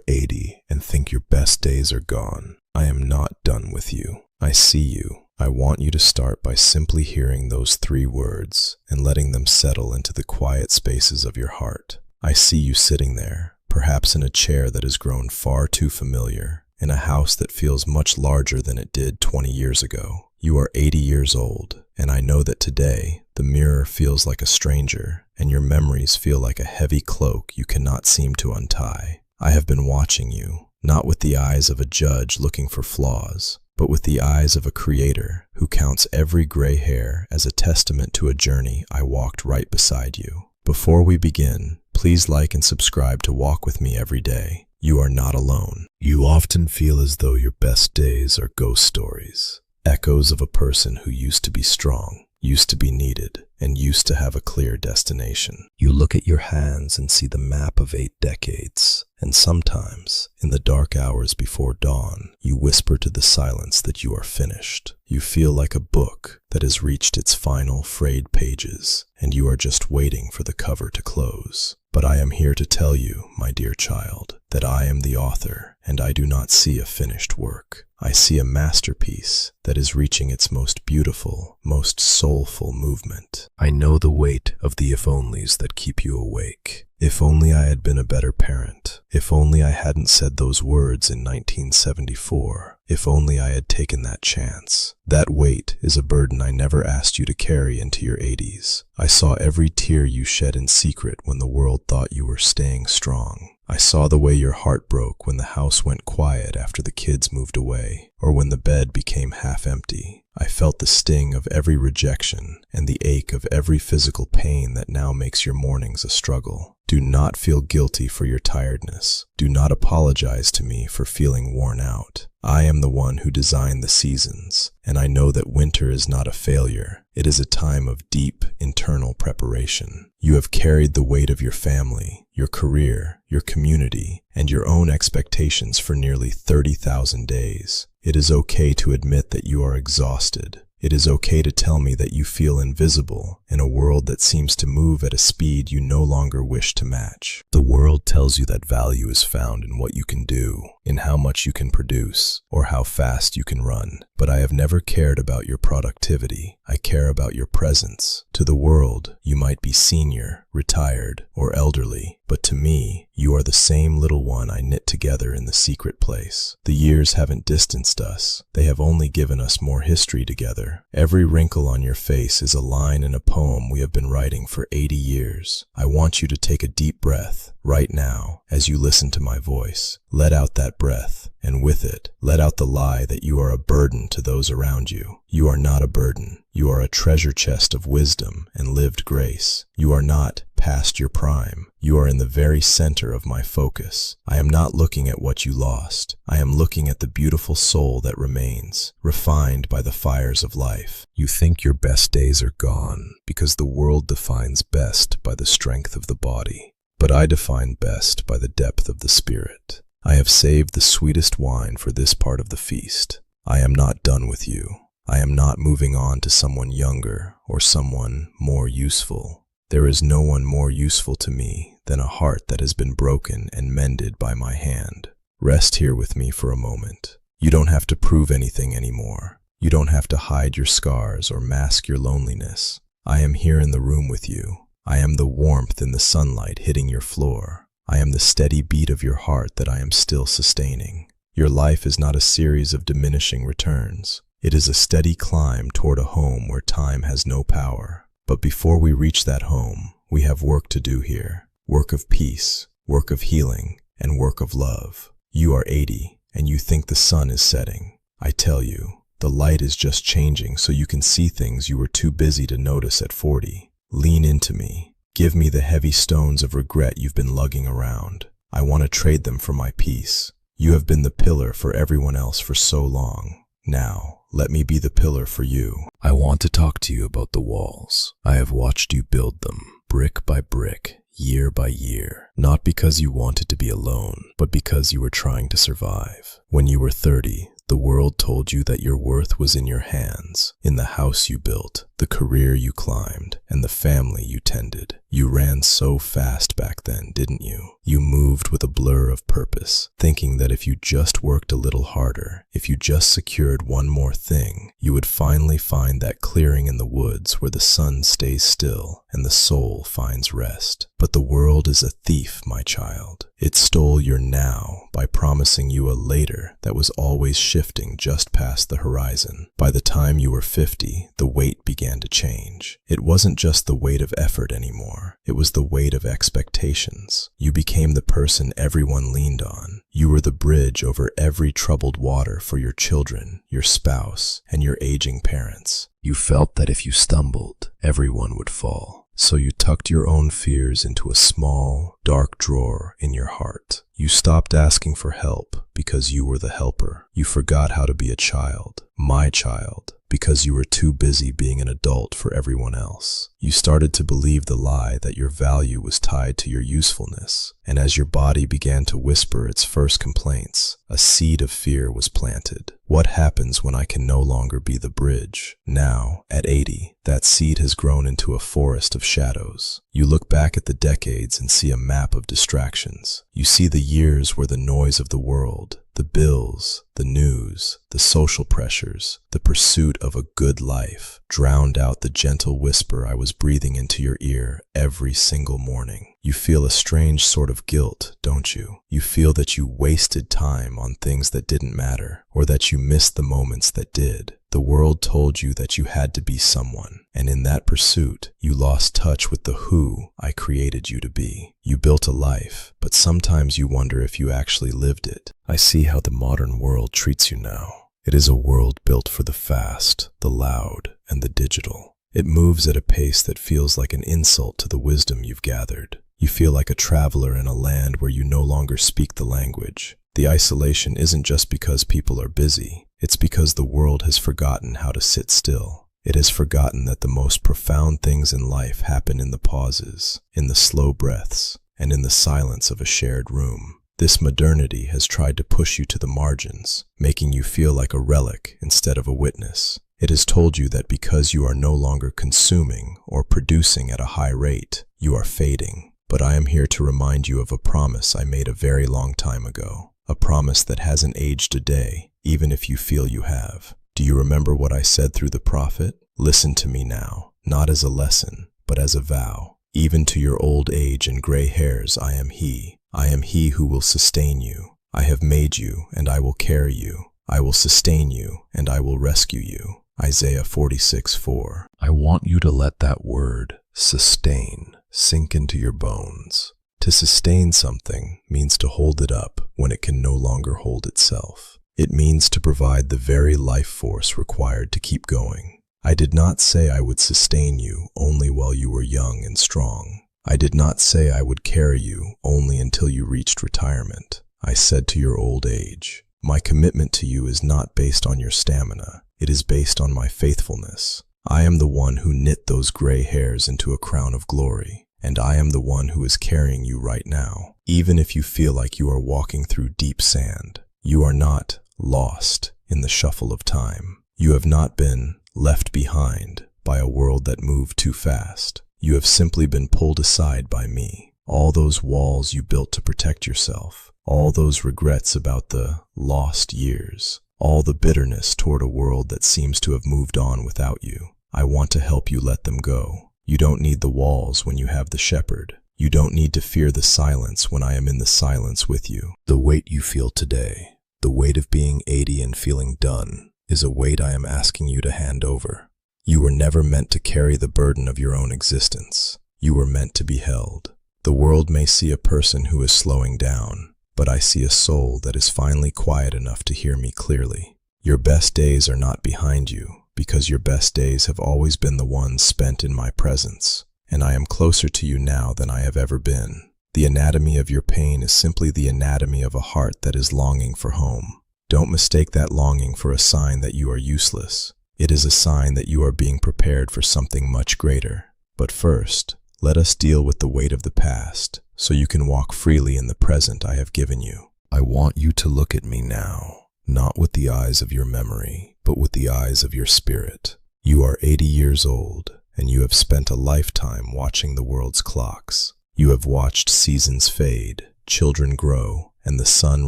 are 80 and think your best days are gone, I am not done with you. I see you. I want you to start by simply hearing those 3 words and letting them settle into the quiet spaces of your heart. I see you sitting there, perhaps in a chair that has grown far too familiar, in a house that feels much larger than it did 20 years ago. You are 80 years old, and I know that today the mirror feels like a stranger, and your memories feel like a heavy cloak you cannot seem to untie. I have been watching you, not with the eyes of a judge looking for flaws, but with the eyes of a creator who counts every gray hair as a testament to a journey I walked right beside you. Before we begin, please like and subscribe to Walk With Me every day. You are not alone. You often feel as though your best days are ghost stories, echoes of a person who used to be strong, used to be needed, and used to have a clear destination. You look at your hands and see the map of 8 decades, and sometimes, in the dark hours before dawn, you whisper to the silence that you are finished. You feel like a book that has reached its final frayed pages, and you are just waiting for the cover to close. But I am here to tell you, my dear child, that I am the author, and I do not see a finished work. I see a masterpiece that is reaching its most beautiful, most soulful movement. I know the weight of the if-onlys that keep you awake. If only I had been a better parent. If only I hadn't said those words in 1974. If only I had taken that chance. That weight is a burden I never asked you to carry into your 80s. I saw every tear you shed in secret when the world thought you were staying strong. I saw the way your heart broke when the house went quiet after the kids moved away, or when the bed became half empty. I felt the sting of every rejection and the ache of every physical pain that now makes your mornings a struggle. Do not feel guilty for your tiredness. Do not apologize to me for feeling worn out. I am the one who designed the seasons, and I know that winter is not a failure. It is a time of deep internal preparation. You have carried the weight of your family, your career, your community, and your own expectations for nearly 30,000 days. It is okay to admit that you are exhausted. It is okay to tell me that you feel invisible in a world that seems to move at a speed you no longer wish to match. The world tells you that value is found in what you can do, in how much you can produce, or how fast you can run. But I have never cared about your productivity. I care about your presence. To the world, you might be senior, retired, or elderly, but to me, you are the same little one I knit together in the secret place. The years haven't distanced us. They have only given us more history together. Every wrinkle on your face is a line in a poem we have been writing for 80 years. I want you to take a deep breath right now as you listen to my voice. Let out that breath, and with it, let out the lie that you are a burden to those around you. You are not a burden. You are a treasure chest of wisdom and lived grace. You are not past your prime. You are in the very center of my focus. I am not looking at what you lost. I am looking at the beautiful soul that remains, refined by the fires of life. You think your best days are gone because the world defines best by the strength of the body. But I define best by the depth of the spirit. I have saved the sweetest wine for this part of the feast. I am not done with you. I am not moving on to someone younger or someone more useful. There is no one more useful to me than a heart that has been broken and mended by my hand. Rest here with me for a moment. You don't have to prove anything anymore. You don't have to hide your scars or mask your loneliness. I am here in the room with you. I am the warmth in the sunlight hitting your floor. I am the steady beat of your heart that I am still sustaining. Your life is not a series of diminishing returns. It is a steady climb toward a home where time has no power. But before we reach that home, we have work to do here. Work of peace, work of healing, and work of love. You are 80, and you think the sun is setting. I tell you, the light is just changing so you can see things you were too busy to notice at 40. Lean into me. Give me the heavy stones of regret you've been lugging around. I want to trade them for my peace. You have been the pillar for everyone else for so long. Now, let me be the pillar for you. I want to talk to you about the walls. I have watched you build them, brick by brick, year by year, not because you wanted to be alone, but because you were trying to survive. When you were 30, The world told you that your worth was in your hands, in the house you built, the career you climbed, and the family you tended. You ran so fast back then, didn't you? You moved with a blur of purpose, thinking that if you just worked a little harder, if you just secured one more thing, you would finally find that clearing in the woods where the sun stays still and the soul finds rest. But the world is a thief, my child. It stole your now by promising you a later that was always shifting just past the horizon. By the time you were 50, the weight began to change. It wasn't just the weight of effort anymore. It was the weight of expectations. You became the person everyone leaned on. You were the bridge over every troubled water for your children, your spouse, and your aging parents. You felt that if you stumbled, everyone would fall. So you tucked your own fears into a small, dark drawer in your heart. You stopped asking for help because you were the helper. You forgot how to be a child, my child, because you were too busy being an adult for everyone else. You started to believe the lie that your value was tied to your usefulness. And as your body began to whisper its first complaints, a seed of fear was planted. What happens when I can no longer be the bridge? Now, at 80, that seed has grown into a forest of shadows. You look back at the decades and see a map of distractions. You see the years where the noise of the world, the bills, the news, the social pressures, the pursuit of a good life, drowned out the gentle whisper I was breathing into your ear every single morning. You feel a strange sort of guilt, don't you? You feel that you wasted time on things that didn't matter, or that you missed the moments that did. The world told you that you had to be someone, and in that pursuit, you lost touch with the who I created you to be. You built a life, but sometimes you wonder if you actually lived it. I see how the modern world treats you now. It is a world built for the fast, the loud, and the digital. It moves at a pace that feels like an insult to the wisdom you've gathered. You feel like a traveler in a land where you no longer speak the language. The isolation isn't just because people are busy. It's because the world has forgotten how to sit still. It has forgotten that the most profound things in life happen in the pauses, in the slow breaths, and in the silence of a shared room. This modernity has tried to push you to the margins, making you feel like a relic instead of a witness. It has told you that because you are no longer consuming or producing at a high rate, you are fading. But I am here to remind you of a promise I made a very long time ago, a promise that hasn't aged a day, even if you feel you have. Do you remember what I said through the prophet? Listen to me now, not as a lesson, but as a vow. Even to your old age and gray hairs, I am He. I am He who will sustain you. I have made you, and I will carry you. I will sustain you, and I will rescue you. Isaiah 46:4. I want you to let that word, sustain, sink into your bones. To sustain something means to hold it up when it can no longer hold itself. It means to provide the very life force required to keep going. I did not say I would sustain you only while you were young and strong. I did not say I would carry you only until you reached retirement. I said to your old age. My commitment to you is not based on your stamina. It is based on my faithfulness. I am the one who knit those gray hairs into a crown of glory, and I am the one who is carrying you right now. Even if you feel like you are walking through deep sand, you are not lost in the shuffle of time. You have not been left behind by a world that moved too fast. You have simply been pulled aside by me. All those walls you built to protect yourself, all those regrets about the lost years, all the bitterness toward a world that seems to have moved on without you. I want to help you let them go. You don't need the walls when you have the shepherd. You don't need to fear the silence when I am in the silence with you. The weight you feel today, the weight of being 80 and feeling done, is a weight I am asking you to hand over. You were never meant to carry the burden of your own existence. You were meant to be held. The world may see a person who is slowing down, but I see a soul that is finally quiet enough to hear me clearly. Your best days are not behind you, because your best days have always been the ones spent in my presence, and I am closer to you now than I have ever been. The anatomy of your pain is simply the anatomy of a heart that is longing for home. Don't mistake that longing for a sign that you are useless. It is a sign that you are being prepared for something much greater. But first, let us deal with the weight of the past, so you can walk freely in the present I have given you. I want you to look at me now. not with the eyes of your memory, but with the eyes of your spirit. You are 80 years old, and you have spent a lifetime watching the world's clocks. You have watched seasons fade, children grow, and the sun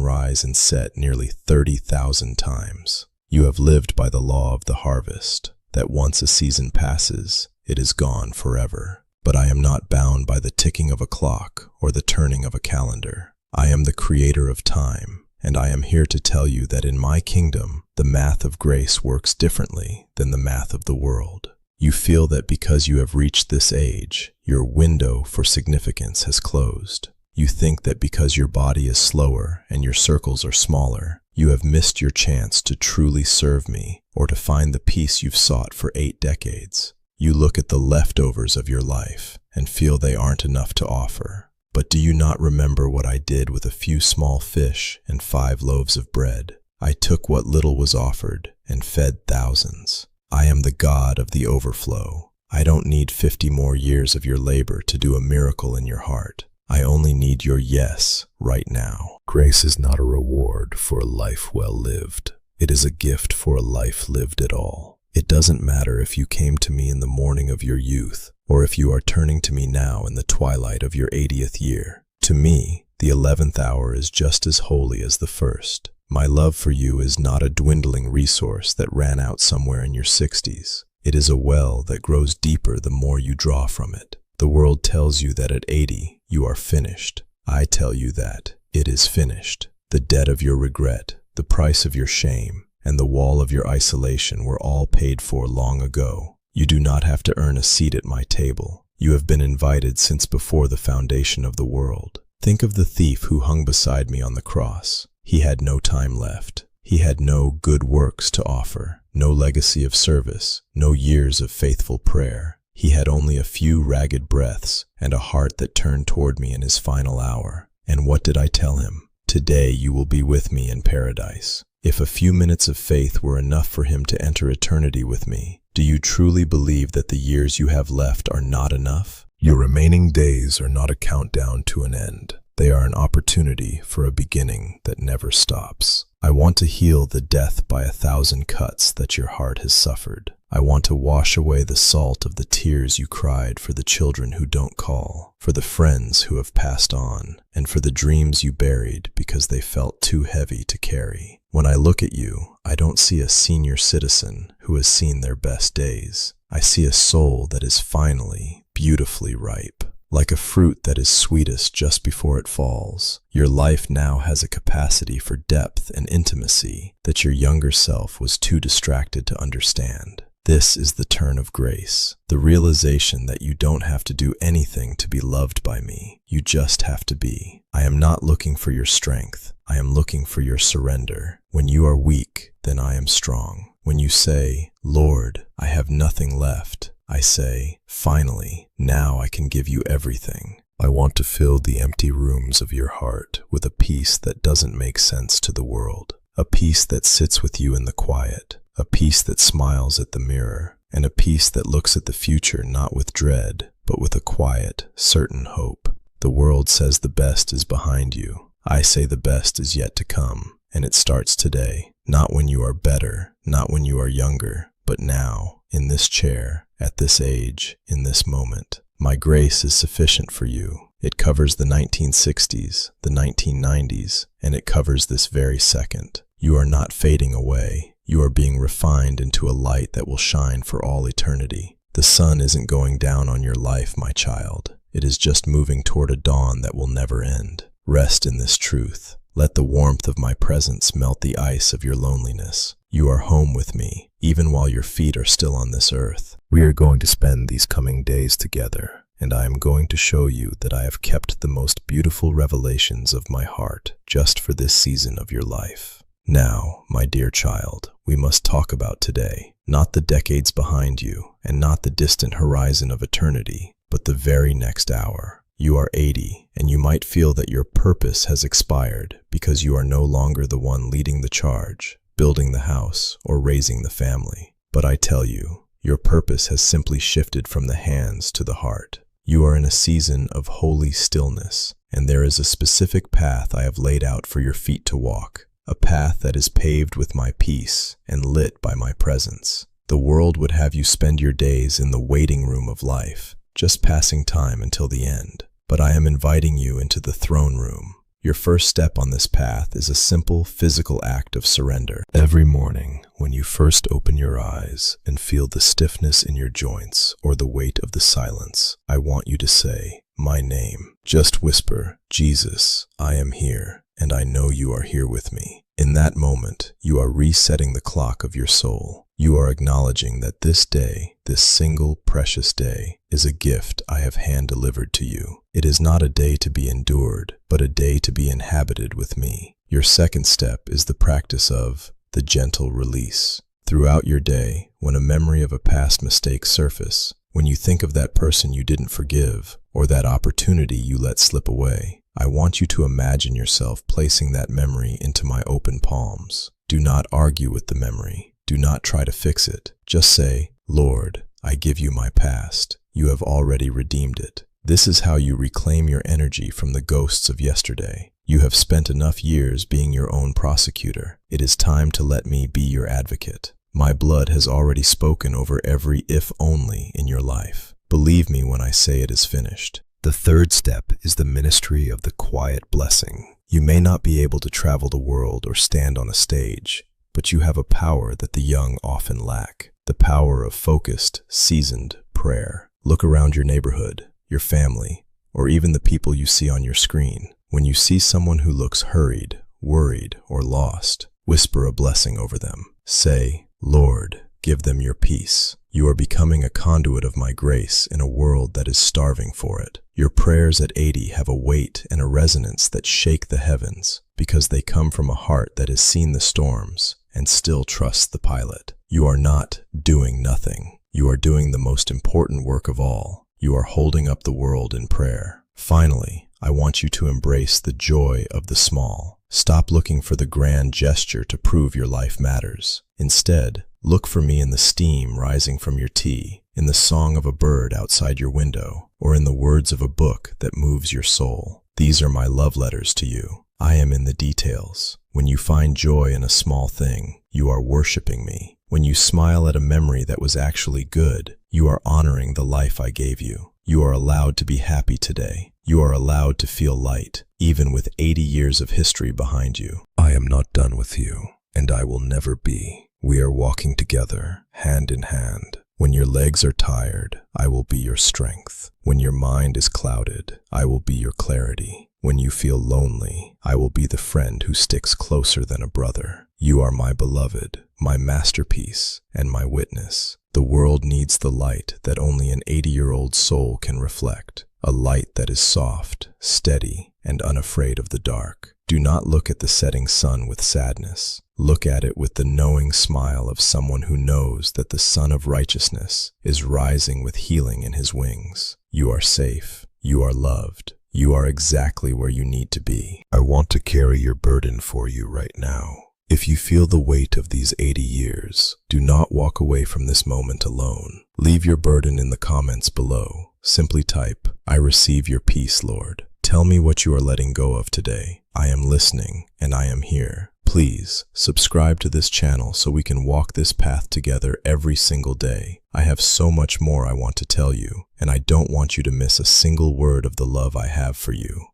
rise and set nearly 30,000 times. You have lived by the law of the harvest, that once a season passes, it is gone forever. But I am not bound by the ticking of a clock or the turning of a calendar. I am the creator of time, and I am here to tell you that in my kingdom, the math of grace works differently than the math of the world. You feel that because you have reached this age, your window for significance has closed. You think that because your body is slower and your circles are smaller, you have missed your chance to truly serve me or to find the peace you've sought for 8 decades. You look at the leftovers of your life and feel they aren't enough to offer. But do you not remember what I did with a few small fish and 5 loaves of bread? I took what little was offered and fed thousands. I am the God of the overflow. I don't need 50 more years of your labor to do a miracle in your heart. I only need your yes right now. Grace is not a reward for a life well lived. It is a gift for a life lived at all. It doesn't matter if you came to me in the morning of your youth, or if you are turning to me now in the twilight of your 80th year. To me, the 11th hour is just as holy as the first. My love for you is not a dwindling resource that ran out somewhere in your 60s. It is a well that grows deeper the more you draw from it. The world tells you that at 80, you are finished. I tell you that it is finished. The debt of your regret, the price of your shame, and the wall of your isolation were all paid for long ago. You do not have to earn a seat at my table. You have been invited since before the foundation of the world. Think of the thief who hung beside me on the cross. He had no time left. He had no good works to offer, no legacy of service, no years of faithful prayer. He had only a few ragged breaths and a heart that turned toward me in his final hour. And what did I tell him? Today you will be with me in paradise. If a few minutes of faith were enough for him to enter eternity with me, do you truly believe that the years you have left are not enough? Your remaining days are not a countdown to an end. They are an opportunity for a beginning that never stops. I want to heal the death by 1,000 cuts that your heart has suffered. I want to wash away the salt of the tears you cried for the children who don't call, for the friends who have passed on, and for the dreams you buried because they felt too heavy to carry. When I look at you, I don't see a senior citizen who has seen their best days. I see a soul that is finally, beautifully ripe. Like a fruit that is sweetest just before it falls, your life now has a capacity for depth and intimacy that your younger self was too distracted to understand. This is the turn of grace, the realization that you don't have to do anything to be loved by me. You just have to be. I am not looking for your strength. I am looking for your surrender. When you are weak, then I am strong. When you say, Lord, I have nothing left, I say, finally, now I can give you everything. I want to fill the empty rooms of your heart with a peace that doesn't make sense to the world, a peace that sits with you in the quiet, a peace that smiles at the mirror, and a peace that looks at the future not with dread, but with a quiet, certain hope. The world says the best is behind you. I say the best is yet to come, and it starts today. Not when you are better, not when you are younger, but now, in this chair, at this age, in this moment. My grace is sufficient for you. It covers the 1960s, the 1990s, and it covers this very second. You are not fading away. You are being refined into a light that will shine for all eternity. The sun isn't going down on your life, my child. It is just moving toward a dawn that will never end. Rest in this truth. Let the warmth of my presence melt the ice of your loneliness. You are home with me, even while your feet are still on this earth. We are going to spend these coming days together, and I am going to show you that I have kept the most beautiful revelations of my heart just for this season of your life. Now, my dear child, we must talk about today, not the decades behind you, and not the distant horizon of eternity, but the very next hour. You are 80, and you might feel that your purpose has expired because you are no longer the one leading the charge, building the house, or raising the family. But I tell you, your purpose has simply shifted from the hands to the heart. You are in a season of holy stillness, and there is a specific path I have laid out for your feet to walk. a path that is paved with my peace and lit by my presence. The world would have you spend your days in the waiting room of life, just passing time until the end. But I am inviting you into the throne room. Your first step on this path is a simple physical act of surrender. Every morning, when you first open your eyes and feel the stiffness in your joints or the weight of the silence, I want you to say, "My name." Just whisper, "Jesus, I am here, and I know you are here with me." In that moment, you are resetting the clock of your soul. You are acknowledging that this day, this single precious day, is a gift I have hand-delivered to you. It is not a day to be endured, but a day to be inhabited with me. Your second step is the practice of the gentle release. Throughout your day, when a memory of a past mistake surfaces, when you think of that person you didn't forgive, or that opportunity you let slip away, I want you to imagine yourself placing that memory into my open palms. Do not argue with the memory. Do not try to fix it. Just say, "Lord, I give you my past. You have already redeemed it." This is how you reclaim your energy from the ghosts of yesterday. You have spent enough years being your own prosecutor. It is time to let me be your advocate. My blood has already spoken over every if only in your life. Believe me when I say it is finished. The third step is the ministry of the quiet blessing. You may not be able to travel the world or stand on a stage, but you have a power that the young often lack. The power of focused, seasoned prayer. Look around your neighborhood, your family, or even the people you see on your screen. When you see someone who looks hurried, worried, or lost, whisper a blessing over them. Say, "Lord, give them your peace." You are becoming a conduit of my grace in a world that is starving for it. Your prayers at 80 have a weight and a resonance that shake the heavens because they come from a heart that has seen the storms and still trusts the pilot. You are not doing nothing. You are doing the most important work of all. You are holding up the world in prayer. Finally, I want you to embrace the joy of the small. Stop looking for the grand gesture to prove your life matters. Instead, look for me in the steam rising from your tea, in the song of a bird outside your window, or in the words of a book that moves your soul. These are my love letters to you. I am in the details. When you find joy in a small thing, you are worshiping me. When you smile at a memory that was actually good, you are honoring the life I gave you. You are allowed to be happy today. You are allowed to feel light, even with 80 years of history behind you. I am not done with you, and I will never be. We are walking together, hand in hand. When your legs are tired, I will be your strength. When your mind is clouded, I will be your clarity. When you feel lonely, I will be the friend who sticks closer than a brother. You are my beloved, my masterpiece, and my witness. The world needs the light that only an 80-year-old soul can reflect. A light that is soft, steady, and unafraid of the dark. Do not look at the setting sun with sadness. Look at it with the knowing smile of someone who knows that the sun of righteousness is rising with healing in his wings. You are safe. You are loved. You are exactly where you need to be. I want to carry your burden for you right now. If you feel the weight of these 80 years, do not walk away from this moment alone. Leave your burden in the comments below. Simply type, "I receive your peace, Lord." Tell me what you are letting go of today. I am listening, and I am here. Please subscribe to this channel so we can walk this path together every single day. I have so much more I want to tell you, and I don't want you to miss a single word of the love I have for you.